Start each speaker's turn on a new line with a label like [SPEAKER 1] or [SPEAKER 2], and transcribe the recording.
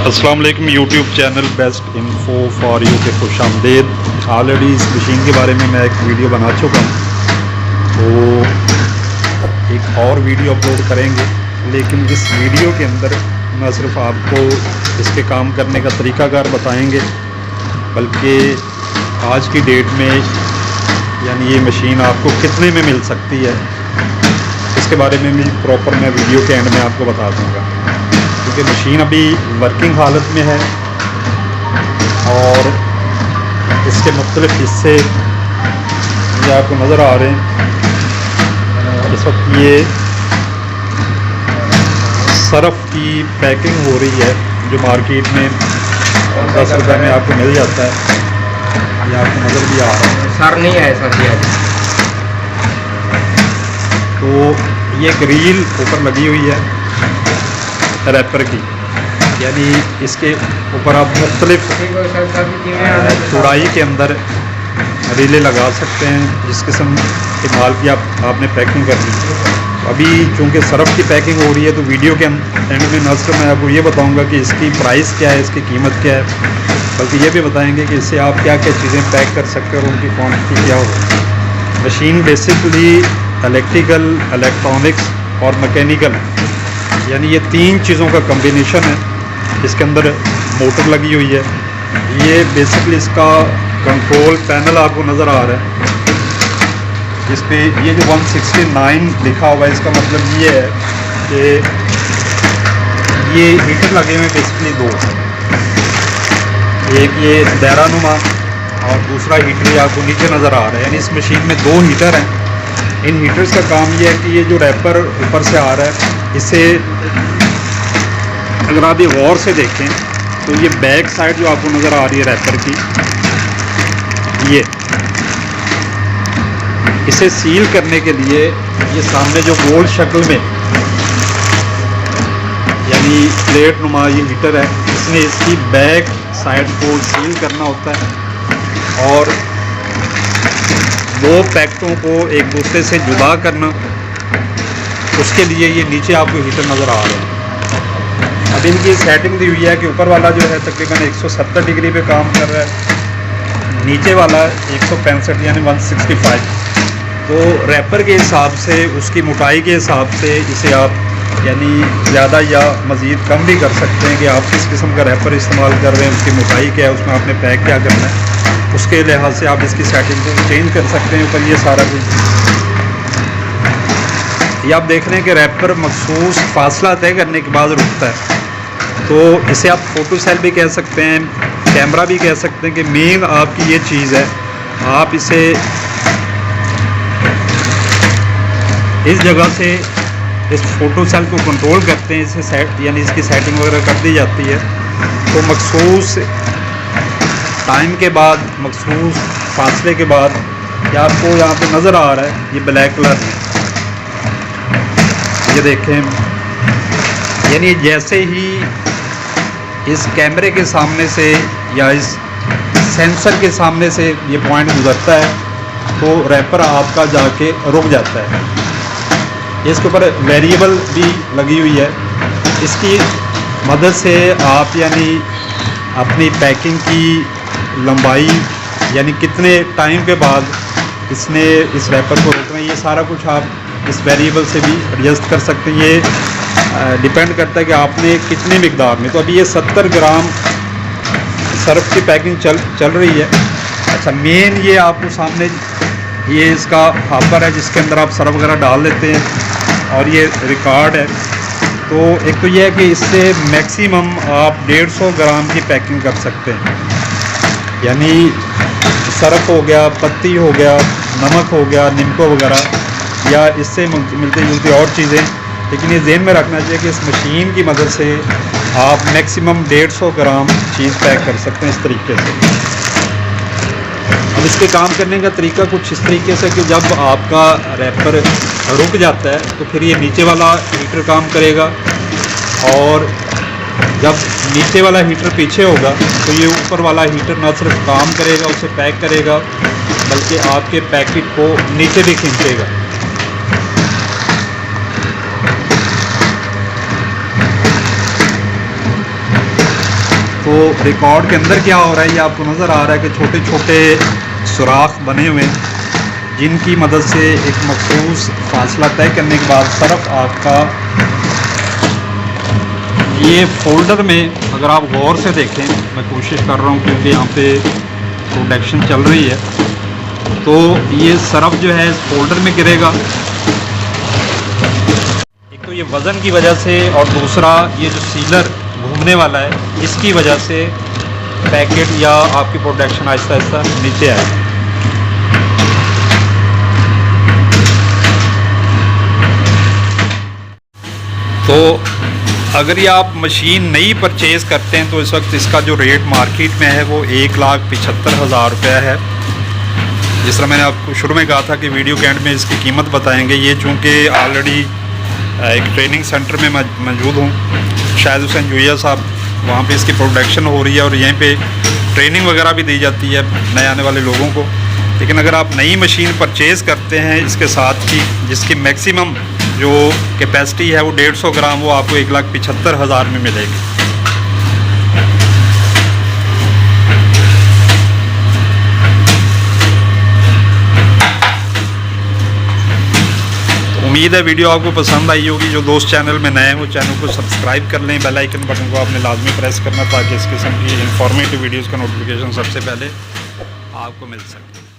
[SPEAKER 1] अस्सलाम वालेकुम YouTube channel best info for you के खुश आमदेद। ऑलरेडी इस मशीन के बारे में मैं एक वीडियो बना चुका हूँ, तो एक और वीडियो अपलोड करेंगे। लेकिन इस वीडियो के अंदर न सिर्फ आपको इसके काम करने का तरीक़ाकार बताएंगे, बल्कि आज की डेट में यानी ये मशीन आपको कितने में मिल सकती है इसके बारे में भी प्रॉपर मैं वीडियो के एंड में आपको बता दूँगा। क्योंकि मशीन अभी वर्किंग हालत में है और इसके मुख्तलिफ हिस्से ये आपको नज़र आ रहे हैं। इस वक्त ये सरफ की पैकिंग हो रही है जो मार्केट में 10 रुपये में आपको मिल जाता है। ये आपको नज़र भी आ रहा है,
[SPEAKER 2] सर नहीं है सर जी।
[SPEAKER 1] तो ये ग्रिल ऊपर लगी हुई है रैपर की, यानी इसके ऊपर आप मुख्तलिफ चौड़ाई के अंदर रीले लगा सकते हैं जिस किस्म के माल की आपने पैकिंग करनी है। अभी चूँकि सरफ की पैकिंग हो रही है तो वीडियो के एंड में न सिर्फ मैं आपको ये बताऊंगा कि इसकी प्राइस क्या है, इसकी कीमत क्या है, बल्कि ये भी बताएंगे कि इससे आप क्या क्या चीज़ें पैक कर सकते हैं और उनकी क्वांटिटी क्या हो। मशीन बेसिकली इलेक्ट्रिकल, इलेक्ट्रॉनिक्स और मैकेनिकल यानी ये तीन चीज़ों का कम्बिनेशन है। इसके अंदर मोटर लगी हुई है। ये बेसिकली इसका कंट्रोल पैनल आपको नज़र आ रहा है। इस पे ये जो 169 लिखा हुआ है, इसका मतलब ये है कि ये हीटर लगे हुए हैं बेसिकली दो, एक ये दायरानुमा और दूसरा हीटर आपको नीचे नज़र आ रहा है। यानी इस मशीन में दो हीटर हैं। इन हीटर्स का काम ये है कि ये जो रैपर ऊपर से आ रहा है, इसे अगर आप ये गौर से देखें तो ये बैक साइड जो आपको नज़र आ रही है रैपर की, ये इसे सील करने के लिए ये सामने जो गोल शक्ल में यानी प्लेट नुमा ये हीटर है, इसने इसकी बैक साइड को सील करना होता है और दो पैकेटों को एक दूसरे से जुदा करना। उसके लिए ये नीचे आपको हीटर नज़र आ रहे हैं। अब इनकी सेटिंग दी हुई है कि ऊपर वाला जो है तकरीबन 170 डिग्री पे काम कर रहा है, नीचे वाला 165 यानी 165। तो रैपर के हिसाब से, उसकी मोटाई के हिसाब से इसे आप यानी ज़्यादा या मज़ीद कम भी कर सकते हैं कि आप किस किस्म का रैपर इस्तेमाल कर रहे हैं, उसकी मोटाई क्या है, उसमें आपने पैक क्या करना है, उसके लिहाज से आप इसकी सेटिंग को चेंज कर सकते हैं। ऊपर ये सारा कुछ ये आप देख रहे हैं कि रैपर मखसूस फासला तय करने के बाद रुकता है। तो इसे आप फोटो सेल भी कह सकते हैं, कैमरा भी कह सकते हैं कि मेन आपकी ये चीज़ है। आप इसे इस जगह से इस फोटो सेल को कंट्रोल करते हैं, इसे सेट यानी इसकी सेटिंग वगैरह कर दी जाती है। तो मखसूस टाइम के बाद, मखसूस फासले के बाद क्या आपको यहाँ पे नज़र आ रहा है, ये ब्लैक कलर है, ये देखें। यानी जैसे ही इस कैमरे के सामने से या इस सेंसर के सामने से ये पॉइंट गुजरता है तो रैपर आपका जाके रुक जाता है। इसके ऊपर वेरिएबल भी लगी हुई है, इसकी मदद से आप यानी अपनी पैकिंग की लंबाई यानी कितने टाइम के बाद इसने इस रैपर को रोकना है, ये सारा कुछ आप इस वेरिएबल से भी एडजस्ट कर सकते हैं। ये डिपेंड करता है कि आपने कितनी मिकदार में। तो अभी ये 70 ग्राम सर्फ की पैकिंग चल रही है। अच्छा, मेन ये आपको सामने ये इसका हापर है जिसके अंदर आप सर्फ वगैरह डाल देते हैं और ये रिकॉर्ड है। तो एक तो ये है कि इससे मैक्सिमम आप 150 ग्राम की पैकिंग कर सकते हैं। यानी सरफ हो गया, पत्ती हो गया, नमक हो गया, नीमको वगैरह या इससे मिलती जुलती और चीज़ें। लेकिन ये ज़हन में रखना चाहिए कि इस मशीन की मदद से आप मैक्सिमम 150 ग्राम चीज़ पैक कर सकते हैं इस तरीके से। अब इसके काम करने का तरीका कुछ इस तरीके से कि जब आपका रैपर रुक जाता है तो फिर ये नीचे वाला हीटर काम करेगा और जब नीचे वाला हीटर पीछे होगा तो ये ऊपर वाला हीटर ना सिर्फ काम करेगा, उसे पैक करेगा, बल्कि आपके पैकेट को नीचे भी खींचेगा। तो रिकॉर्ड के अंदर क्या हो रहा है ये आपको नज़र आ रहा है कि छोटे छोटे सुराख बने हुए हैं, जिनकी मदद से एक मखसूस फासला तय करने के बाद तरफ आपका ये फोल्डर में, अगर आप गौर से देखें, मैं कोशिश कर रहा हूँ क्योंकि यहाँ पे प्रोडक्शन चल रही है, तो ये सरफ जो है इस फोल्डर में गिरेगा। एक तो ये वज़न की वजह से और दूसरा ये जो सीलर घूमने वाला है इसकी वजह से पैकेट या आपकी प्रोडक्शन आहिस्ता आहिस्ता नीचे आए। तो अगर ये आप मशीन नई परचेज़ करते हैं तो इस वक्त इसका जो रेट मार्केट में है वो 1,75,000 रुपये है। जिस तरह मैंने आपको शुरू में कहा था कि वीडियो के एंड में इसकी कीमत बताएंगे। ये चूँकि ऑलरेडी एक ट्रेनिंग सेंटर में मौजूद हूँ, शायद हुसैन जुइया साहब, वहाँ पे इसकी प्रोडक्शन हो रही है और यहीं पे ट्रेनिंग वगैरह भी दी जाती है नए आने वाले लोगों को। लेकिन अगर आप नई मशीन परचेज़ करते हैं इसके साथ की, जिसकी मैक्सिमम जो कैपेसिटी है वो 150 ग्राम, वो आपको 1,75,000 में मिलेगी। उम्मीद है वीडियो आपको पसंद आई होगी। जो दोस्त चैनल में नए हैं वो चैनल को सब्सक्राइब कर लें, बेल आइकन बटन को आपने लाजमी प्रेस करना ताकि इस किस्म की इंफॉर्मेटिव वीडियोज़ का नोटिफिकेशन सबसे पहले आपको मिल सके।